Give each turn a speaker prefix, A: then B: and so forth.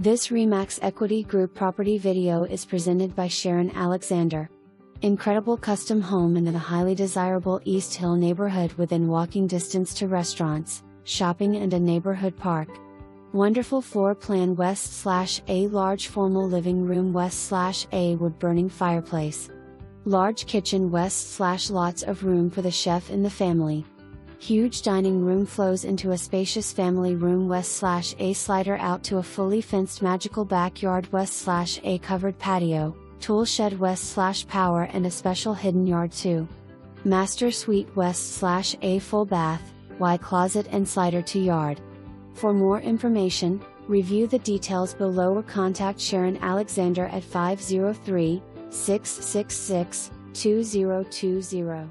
A: This Remax Equity Group property video is presented by Sharon Alexander. Incredible custom home in the highly desirable East Hill neighborhood within walking distance to restaurants, shopping and a neighborhood park. Wonderful floor plan west/a large formal living room west/a wood burning fireplace. Large kitchen west/lots of room for the chef and the family. Huge dining room flows into a spacious family room west/a slider out to a fully fenced magical backyard west/a covered patio, tool shed west/power and a special hidden yard too. Master suite west/a full bath, wide closet and slider to yard. For more information, review the details below or contact Sharon Alexander at 503-666-2020.